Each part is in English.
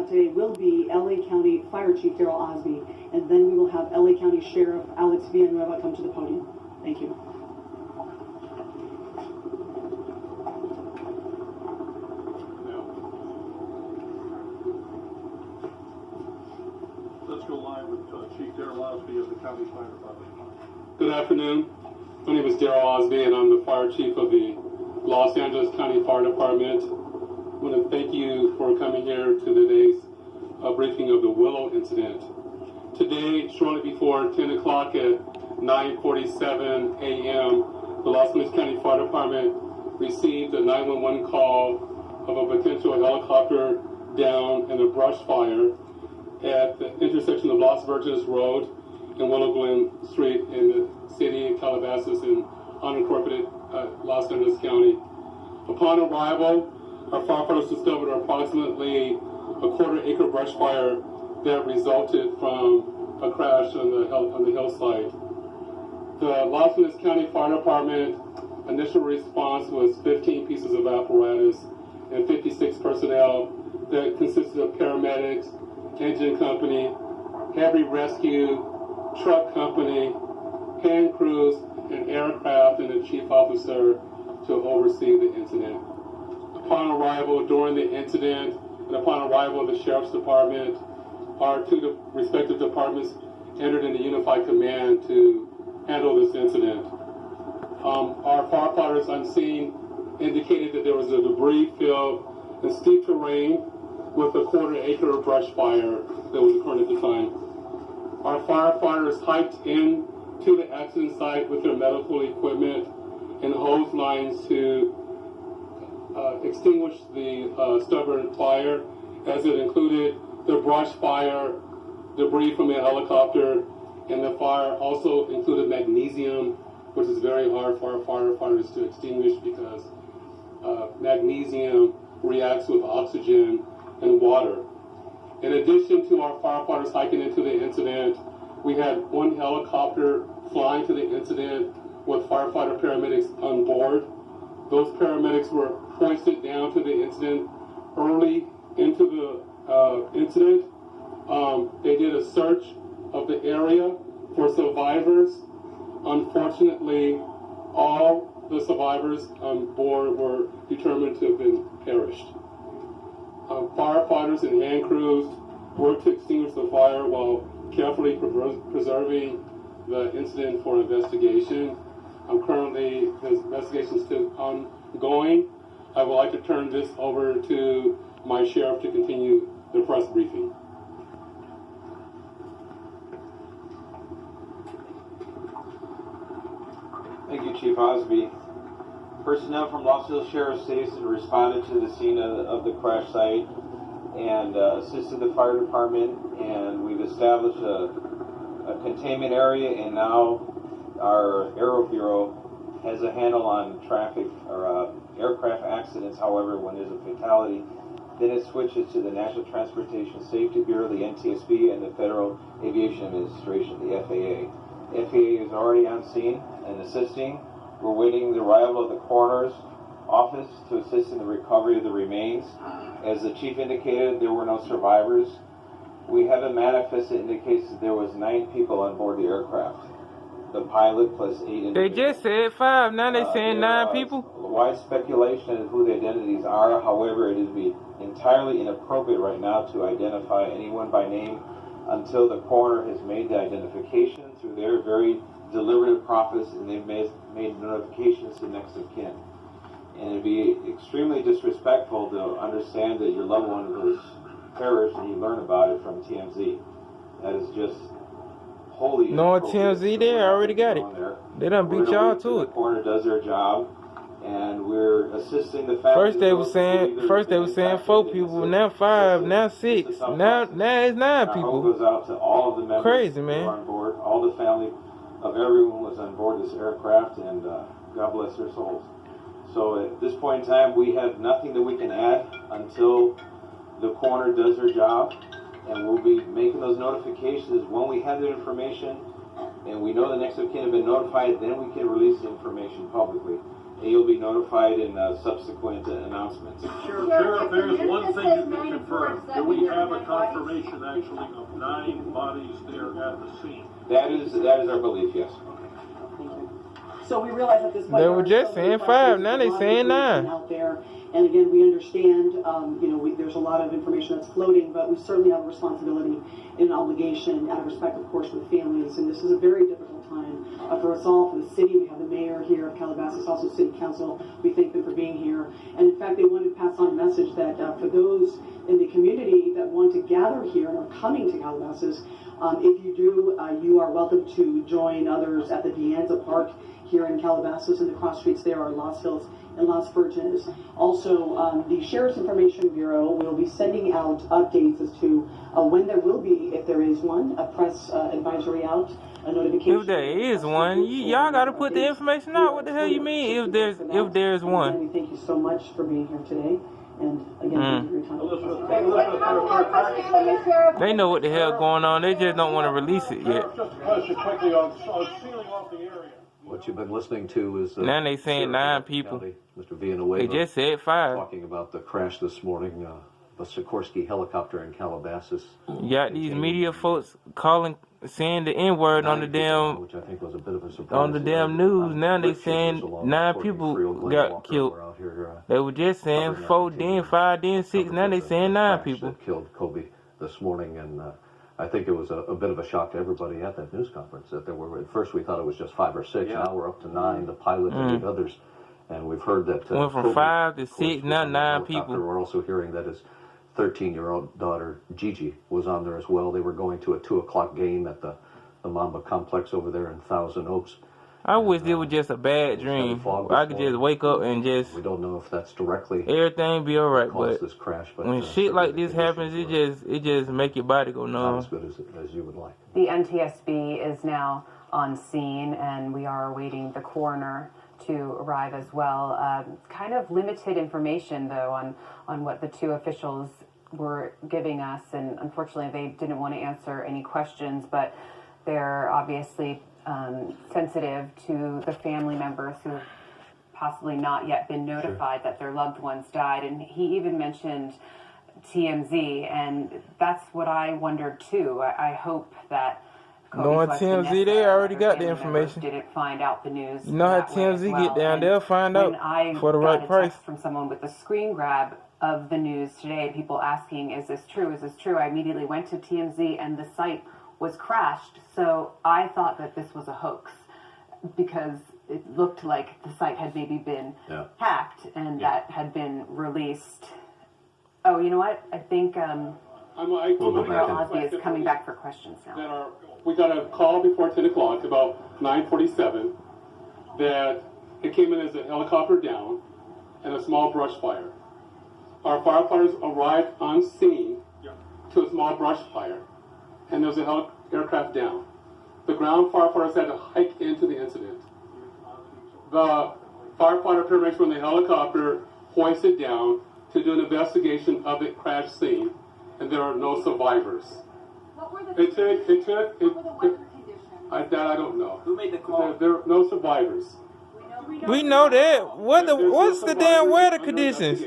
that day will be LA County Fire Chief Daryl Osby, and then we will have LA County Sheriff Alex Villanueva come to the podium. Thank you. Let's go live with Chief Daryl Osby of the County Fire Department. Good afternoon. My name is Daryl Osby, and I'm the Fire Chief of the Los Angeles County Fire Department. I want to thank you for coming here to today's briefing of the Willow incident. Today, shortly before 10 o'clock at 9:47 a.m., the Los Angeles County Fire Department received a 911 call of a potential helicopter down in a brush fire at the intersection of Los Virgenes Road and Willow Glen Street in the city of Calabasas in unincorporated Los Angeles County. Upon arrival, our firefighters discovered approximately a quarter-acre brush fire that resulted from a crash on the hillside. The Los Angeles County Fire Department initial response was 15 pieces of apparatus and 56 personnel that consisted of paramedics, engine company, heavy rescue, truck company, hand crews, and aircraft, and a chief officer to oversee the incident. Upon arrival, during the incident, and upon arrival of the Sheriff's Department, our two respective departments entered into unified command to handle this incident. Our firefighters on scene indicated that there was a debris field and steep terrain with a quarter-acre brush fire that was occurring at the time. Our firefighters hiked in to the accident site with their medical equipment and hose lines to extinguish the stubborn fire, as it included the brush fire, debris from a helicopter, and the fire also included magnesium, which is very hard for our firefighters to extinguish because magnesium reacts with oxygen and water. In addition to our firefighters hiking into the incident, we had one helicopter flying to the incident with firefighter paramedics on board. Those paramedics were hoisted down to the incident early into the incident. They did a search of the area for survivors. Unfortunately, all the survivors on board were determined to have been perished. Firefighters and hand crews worked to extinguish the fire while carefully preserving the incident for investigation. Currently, the investigation is still ongoing. I would like to turn this over to my sheriff to continue the press briefing. Thank you, Chief Osby. Personnel from Los Angeles Sheriff's Station responded to the scene of the crash site and assisted the fire department, and we've established a containment area, and now our Aero Bureau has a handle on traffic or aircraft accidents. However, when there's a fatality, then it switches to the National Transportation Safety Bureau, the NTSB, and the Federal Aviation Administration, the FAA. FAA is already on scene and assisting. We're waiting the arrival of the coroner's office to assist in the recovery of the remains. As the chief indicated, there were no survivors. We have a manifest that indicates that there was 9 people on board the aircraft. The pilot plus 8 individuals. They just said 5, now they're saying 9 people? Wide speculation of who the identities are. However, it is entirely inappropriate right now to identify anyone by name until the coroner has made the identification through their very deliberative process, and they've made notifications to next of kin. And it'd be extremely disrespectful to understand that your loved one was perished and you learn about it from TMZ. That is just wholly no TMZ there, I already got it. They done beat y'all to it. The coroner does their job, and we're assisting the family. First they were saying 4 people, now 5, now 6, now it's 9 people. Our hope goes out to all of the members Crazy, who man. are on board. All the family of everyone was on board this aircraft, and God bless their souls. So at this point in time, we have nothing that we can add until the coroner does their job, and we'll be making those notifications when we have the information and we know the next of kin have been notified. Then we can release the information publicly, and you'll be notified in subsequent announcements. Sheriff, there is one thing you can confirm. Do we have a confirmation actually of 9 bodies there at the scene. That is our belief, yes. So we realize at this point They were just saying 5, now they saying 9. out there. And again, we understand, there's a lot of information that's floating, but we certainly have a responsibility and an obligation out of respect, of course, for the families. And this is a very difficult time for us all, for the city. We have the mayor here of Calabasas, also city council. We thank them for being here. And in fact, they wanted to pass on a message that for those in the community that want to gather here and are coming to Calabasas, if you do, you are welcome to join others at the Dianza Park here in Calabasas, and the cross streets there are Los Hills and Las Virgenes. Also, the Sheriff's Information Bureau will be sending out updates as to when there will be, if there is one, a press advisory out, a notification. If there is one, y'all got to put the information out. What the hell you mean? If there's one. We thank you so much for being here today, and again, thank you for your time. They know what the hell going on. They just don't want to release it yet. Just a question quickly on sealing off the area. What you've been listening to is now they saying 9 people. Mr. Villanueva, They just said 5. talking about the crash this morning, the Sikorsky helicopter in Calabasas. You got these media folks saying the N-word on the damn, which I think was a bit of a surprise. on the damn news. Now they saying 9 people got killed. They were just saying 4, then 5, then 6. Now they saying 9 people. That killed Kobe this morning, and I think it was a bit of a shock to everybody at that news conference that there were. At first, we thought it was just 5 or 6. Now we're up to 9. The pilot and 8 others, and we've heard that went from 5 to 6. Now 9 people. We're also hearing that his 13-year-old daughter Gigi was on there as well. They were going to a 2:00 game at the Mamba complex over there in Thousand Oaks. I wish it was just a bad dream. I could just wake up and just We don't know if that's directly everything be alright, caused but this crash. But when shit like this happens, it just make your body go not numb. as good as you would like. The NTSB is now on scene, and we are awaiting the coroner to arrive as well. Kind of limited information, though, on what the 2 officials were giving us, and unfortunately they didn't want to answer any questions, but they're obviously sensitive to the family members who have possibly not yet been notified that their loved ones died. And he even mentioned TMZ, and that's what I wondered too. I hope that Knowing TMZ, they already got the information. Didn't find out the news. You know how TMZ get down, they'll find out for the right price. From someone with a screen grab of the news today, people asking, is this true? Is this true? I immediately went to TMZ and the site was crashed. So I thought that this was a hoax because it looked like the site had maybe been hacked and that had been released. Oh, you know what? I think Osby is coming back for questions now. We got a call before 10 o'clock, about 9:47, that it came in as a helicopter down and a small brush fire. Our firefighters arrived on scene to a small brush fire, and there was an aircraft down. The ground firefighters had to hike into the incident. The firefighter paramedics from the helicopter hoisted down to do an investigation of the crash scene, and there are no survivors. What were the What were the weather conditions? I don't know. Who made the call? There are no survivors. We know that. What's the damn weather conditions?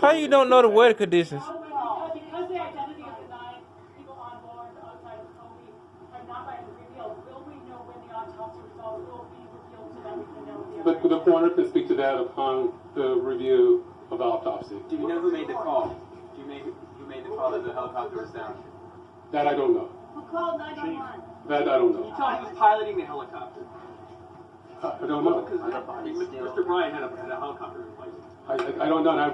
How you don't know the weather conditions? Because the identity of the 9 people on board outside of Kobe have not been revealed, will we know when the autopsy results will be revealed so that we can know The coroner can speak to that upon the review of the autopsy. Do you know who made the call? Who made the call that the helicopter was down? That I don't know. Who called 911? That I don't know. Tell me who's piloting the helicopter. I don't know. Because Mr. Bryant had a helicopter replacement. I don't know. And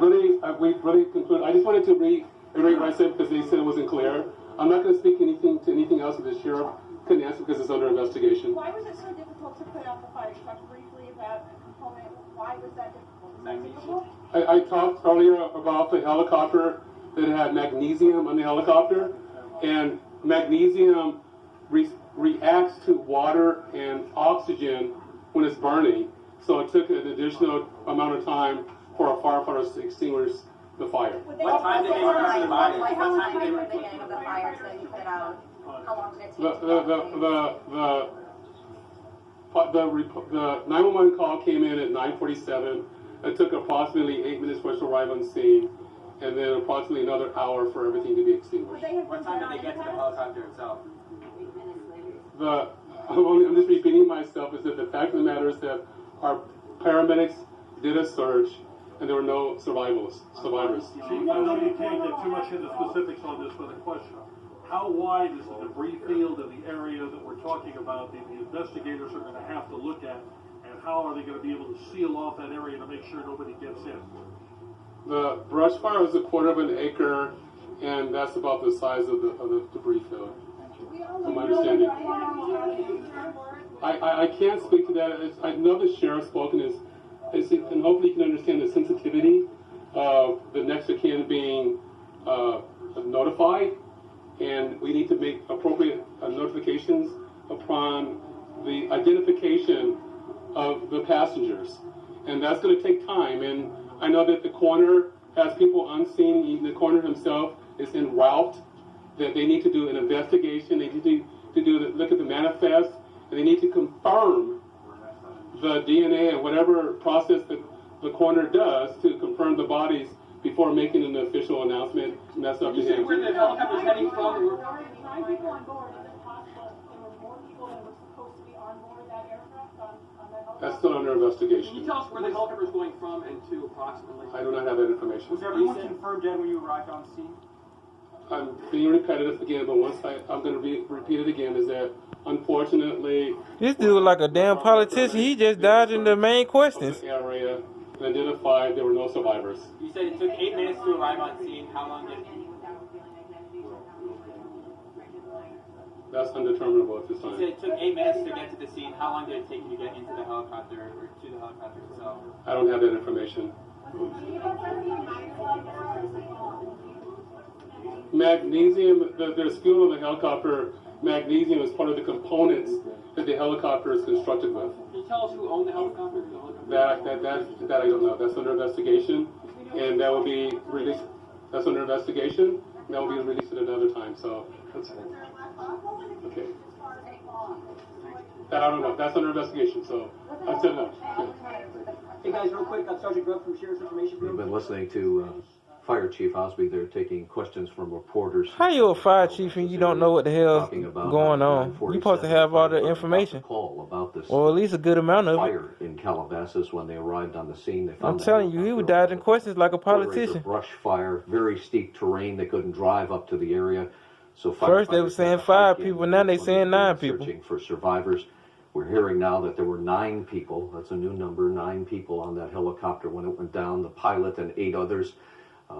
we really conclude. I just wanted to reiterate what I said because they said it wasn't clear. I'm not going to speak to anything else that the sheriff couldn't answer because it's under investigation. Why was it so difficult to put out the fire? Talk briefly about a component. Why was that difficult? Magnesium. I talked earlier about the helicopter that had magnesium on the helicopter, and magnesium reacts to water and oxygen when it's burning. So it took an additional amount of time for our firefighters to extinguish the fire. What time did they recover the body? What time did they the beginning of the fire so you put out? How long did it take? The 911 call came in at 9:47. It took approximately 8 minutes for us to arrive on scene, and then approximately another hour for everything to be extinguished. What time did they get to the helicopter itself? I'm just repeating myself, is that the fact of the matter is that our paramedics did a search and there were no survivors. Chief, I know you can't get too much into specifics on this, but a question. How wide is the debris field in the area that we're talking about that the investigators are going to have to look at, and how are they going to be able to seal off that area to make sure nobody gets in? The brush fire is 1/4 of an acre, and that's about the size of the debris field, from my understanding. I can't speak to that. I know the sheriff's spoken and hopefully you can understand the sensitivity of the next of kin being notified, and we need to make appropriate notifications upon the identification of the passengers, and that's going to take time. And I know that the coroner has people on scene. Even the coroner himself is en route. That they need to do an investigation. They need to look at the manifest, and they need to confirm the DNA and whatever process that the coroner does to confirm the bodies before making an official announcement. And that's up to him. Where the helicopter's heading from? 9 people on board. Is it possible there were more people than were supposed to be on board that aircraft on that helicopter? That's still under investigation. Can you tell us where the helicopter is going from and to approximately? I do not have that information. Was everyone confirmed dead when you arrived on scene? I'm being repetitive again, but I'm going to repeat it again, is that unfortunately This dude like a damn politician. He just dodging the main questions. the area and identified there were no survivors. You said it took 8 minutes to arrive on scene. How long did it? That's undeterminable at this You said time. it took 8 minutes to get to the scene. How long did it take you to get into the helicopter or to the helicopter itself? I don't have that information. Magnesium, there's fuel on the helicopter. Magnesium is part of the components that the helicopter is constructed with. Can you tell us who owned the helicopter? That I don't know. That's under investigation, and that will be released. That's under investigation, and that will be released at another time. So, okay. That I don't know. That's under investigation. So, I said no. Okay. Hey guys, real quick, Sergeant Grubb from Sheriff's Information We've Bureau. been listening to Fire Chief Osby. They're taking questions from reporters. How you a fire chief and you don't know what the hell's Talking about going on? You supposed to have all the information, Call about this or at least a good amount of it. fire in Calabasas. When they arrived on the scene, they found I'm telling you, he was dodging questions like a flurries of politician. brush fire, very steep terrain. They couldn't drive up to the area. So First they were firefighters saying had to 5 hike in people, now they when saying were 9 people. Searching for survivors. We're hearing now that there were 9 people. That's a new number, 9 people on that helicopter when it went down. The pilot and 8 others.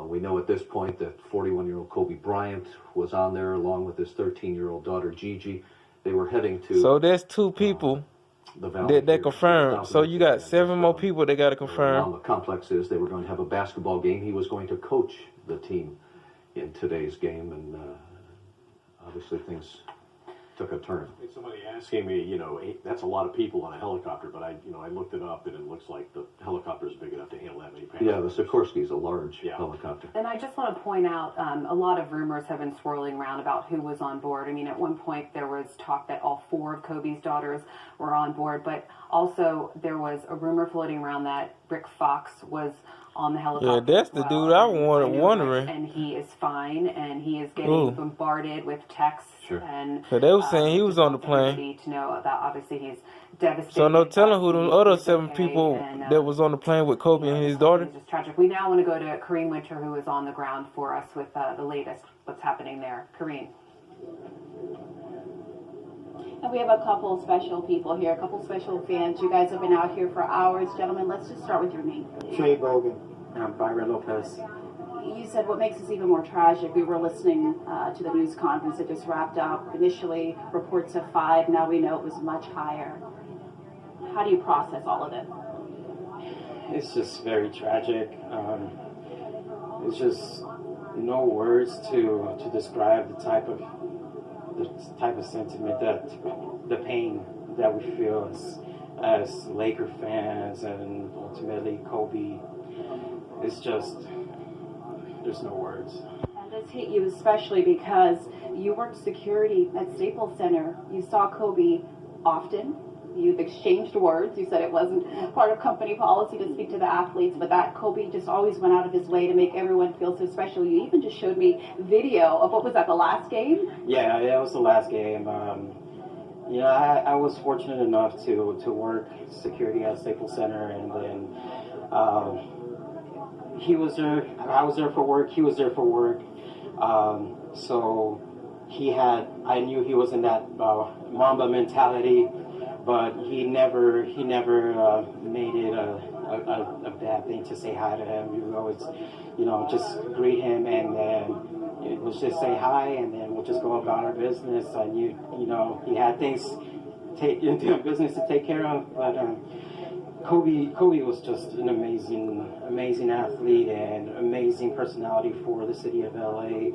We know at this point that 41-year-old Kobe Bryant was on there along with his 13-year-old daughter Gigi. They were heading to So there's 2 people the valley that they here, confirmed. So you got 7 more people they got to Around confirm. the complex is they were going to have a basketball game. He was going to coach the team in today's game, and obviously things took a turn. Somebody asking me, that's a lot of people on a helicopter, but I looked it up and it looks like the helicopter is big enough to handle that many passengers. Yeah, the Sikorsky is a large helicopter. And I just want to point out, a lot of rumors have been swirling around about who was on board. I mean, at one point there was talk that all 4 of Kobe's daughters were on board, but also there was a rumor floating around that Rick Fox was on the helicopter. Yeah, that's the dude I was wondering. And he is fine, and he is getting bombarded with texts. Sure. And So they were saying he was on the plane. to know about, obviously he's devastated. So no telling who but the other he's 7 okay, people and, that was on the plane with Kobe and his daughter. It's just tragic. We now want to go to Kareem Winter, who is on the ground for us with the latest, what's happening there. Kareem. And we have a couple special people here, a couple special fans. You guys have been out here for hours. Gentlemen, let's just start with your name, please. Trey Bogan. I'm Byron Lopez. You said what makes this even more tragic. We were listening to the news conference that just wrapped up. Initially, reports of 5. Now we know it was much higher. How do you process all of it? It's just very tragic. It's just no words to describe the type of sentiment, that the pain that we feel as Laker fans and ultimately Kobe. It's just, there's no words. And this hit you especially because you worked security at Staples Center. You saw Kobe often. You've exchanged words. You said it wasn't part of company policy to speak to the athletes, but that Kobe just always went out of his way to make everyone feel so special. You even just showed me video of, what was that, the last game? Yeah, it was the last game. You know, I was fortunate enough to work security at Staples Center, and then he was there. I was there for work. He was there for work. So I knew he was in that Mamba mentality, but he never made it a bad thing to say hi to him. We would always, you know, just greet him, and then it was just say hi, and then we'll just go about our business. I knew, you know, he had things business to take care of, but Kobe was just an amazing athlete and amazing personality for the city of LA.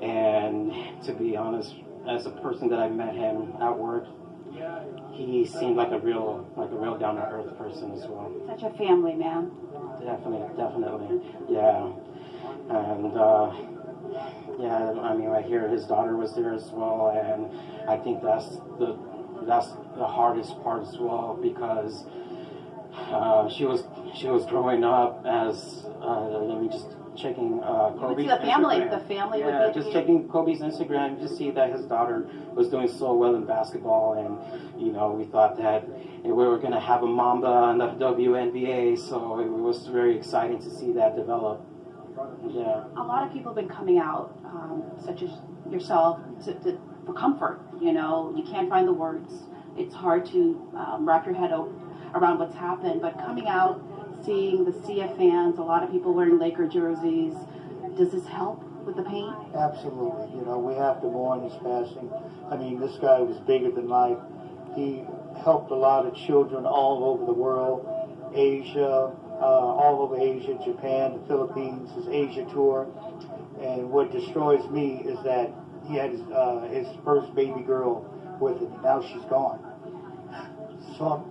And to be honest, as a person that I met him at work, he seemed like a real down to earth person as well. Such a family man. Definitely, yeah. And yeah, I mean, I hear his daughter was there as well, and I think that's the hardest part as well, because she was growing up as let me just checking Kobe's the family. Instagram. The family Yeah, would be just checking Kobe's Instagram to see that his daughter was doing so well in basketball, and you know, we thought that we were going to have a Mamba in the WNBA, so it was very exciting to see that develop. Yeah. A lot of people have been coming out, such as yourself, for comfort. You know, you can't find the words. It's hard to wrap your head around what's happened, but coming out, seeing the sea of fans, a lot of people wearing Laker jerseys, does this help with the pain? Absolutely. You know, we have to mourn his passing. I mean, this guy was bigger than life. He helped a lot of children all over the world, Asia, all over Asia, Japan, the Philippines, his Asia tour. And what destroys me is that he had his first baby girl with him. Now she's gone. So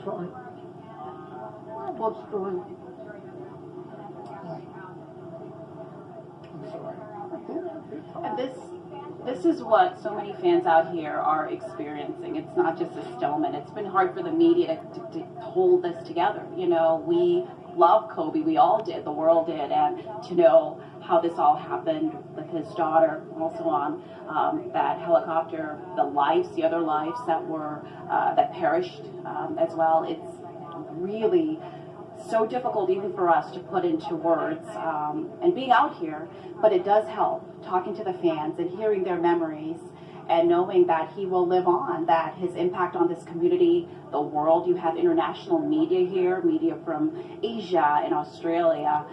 sorry. What's going on? I'm sorry. And this is what so many fans out here are experiencing. It's not just a Stillman. It's been hard for the media to hold this together. You know, we love Kobe. We all did. The world did. And to know how this all happened with his daughter also on that helicopter, the other lives that perished as well. It's really so difficult even for us to put into words and being out here, but it does help talking to the fans and hearing their memories and knowing that he will live on, that his impact on this community, the world, you have international media here, media from Asia and Australia,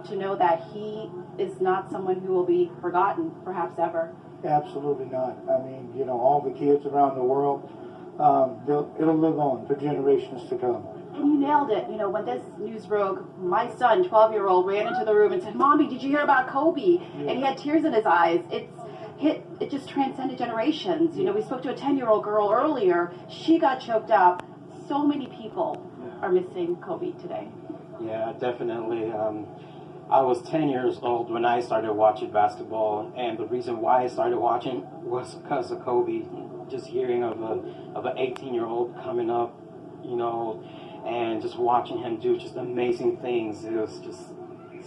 to know that he is not someone who will be forgotten perhaps ever. Absolutely not. I mean, you know, all the kids around the world, it'll live on for generations to come. And you nailed it. You know, when this news broke, my son, 12-year-old, ran into the room and said, "Mommy, did you hear about Kobe?" Yeah. And he had tears in his eyes. It just transcended generations. You know, we spoke to a 10-year-old girl earlier. She got choked up. So many people are missing Kobe today. Yeah, definitely. I was 10 years old when I started watching basketball, and the reason why I started watching was because of Kobe. Just hearing of an 18-year-old coming up, you know, and just watching him do just amazing things. It was just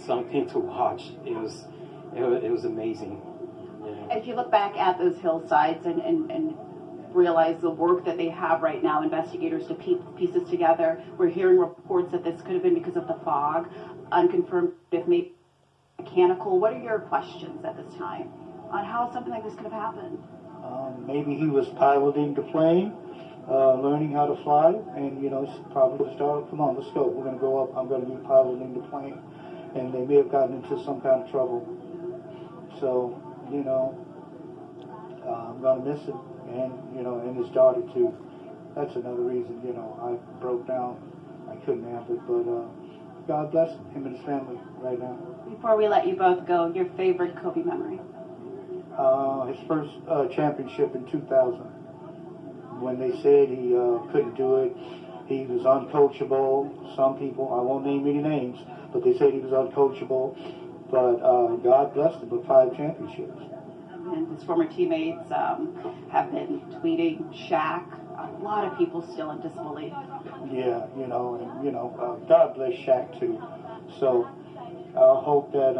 something to watch. It was amazing. Yeah. If you look back at those hillsides and realize the work that they have right now, investigators to piece pieces together, we're hearing reports that this could have been because of the fog, unconfirmed if maybe mechanical. What are your questions at this time on how something like this could have happened? Maybe he was piloting the plane, learning how to fly, and, you know, probably started, "Come on, let's go. We're going to go up. I'm going to be piloting the plane." And they may have gotten into some kind of trouble. So, you know, I'm going to miss him. And, you know, and his daughter, too. That's another reason, you know, I broke down. I couldn't handle it. But God bless him and his family right now. Before we let you both go, your favorite Kobe memory? His first championship in 2000. When they said he couldn't do it, he was uncoachable. Some people, I won't name any names, but they said he was uncoachable. but God blessed them with 5 championships. And his former teammates have been tweeting Shaq. A lot of people still in disbelief. Yeah, God bless Shaq too. So I hope that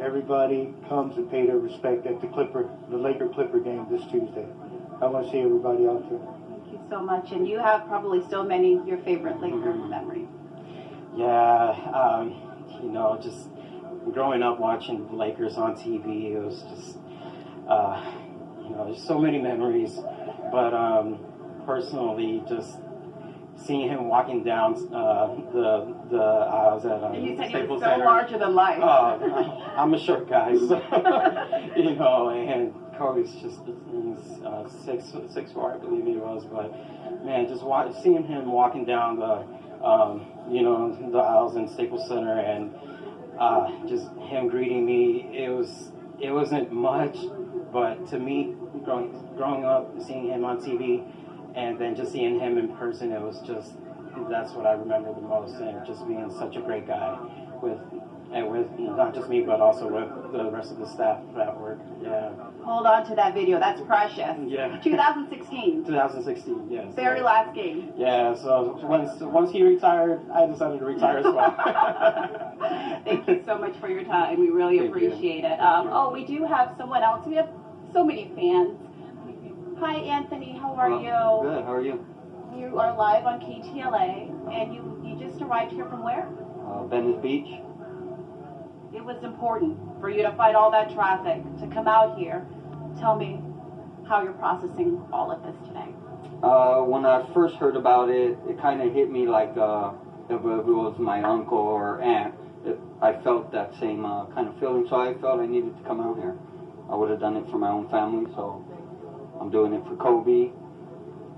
everybody comes and pay their respect at the Laker Clipper game this Tuesday. I want to see everybody out there. Thank you so much. And you have probably so many your favorite Laker memories. Yeah, just growing up watching the Lakers on TV, it was just, there's so many memories. But personally, just seeing him walking down the aisles at and you said he Staples was so Center. larger than life. I'm a short guy, so, and Kobe's just 6'4", I believe he was. But man, just seeing him walking down the the aisles in Staples Center, and just him greeting me, it wasn't much, but to me, growing up, seeing him on TV, and then just seeing him in person, that's what I remember the most, and just being such a great guy with not just me, but also with the rest of the staff at work. Yeah. Hold on to that video. That's precious. Yeah. 2016. 2016, yes. Very last game. Yeah, so once he retired, I decided to retire as well. Thank you so much for your time. We really appreciate it. We do have someone else. We have so many fans. Hi, Anthony. How are you? Good. How are you? You are live on KTLA, and you just arrived here from where? Venice Beach. It was important for you to fight all that traffic, to come out here. Tell me how you're processing all of this today. When I first heard about it, it kind of hit me like if it was my uncle or aunt. I felt that same kind of feeling, so I felt I needed to come out here. I would have done it for my own family, so I'm doing it for Kobe.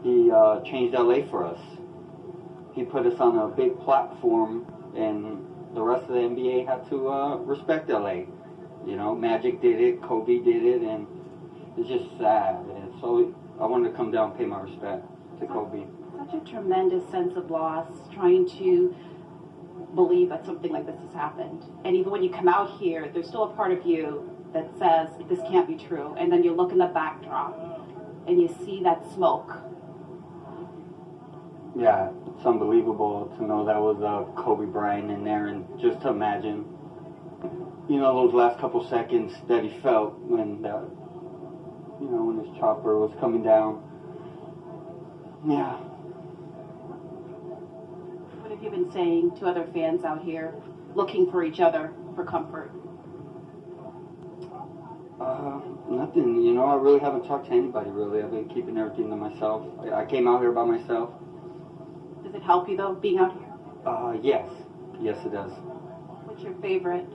He changed LA for us. He put us on a big platform, and the rest of the NBA had to respect LA. Magic did it, Kobe did it, and it's just sad. And so I wanted to come down and pay my respect to Kobe. Such a tremendous sense of loss, trying to believe that something like this has happened. And even when you come out here, there's still a part of you that says this can't be true. And then you look in the backdrop and you see that smoke. Yeah, it's unbelievable to know that was Kobe Bryant in there, and just to imagine, those last couple seconds that he felt when when his chopper was coming down. Yeah. What have you been saying to other fans out here looking for each other for comfort? Nothing. I really haven't talked to anybody, really. I've been keeping everything to myself. I came out here by myself. Does it help you, though, being out here? Yes. Yes, it does. What's your favorite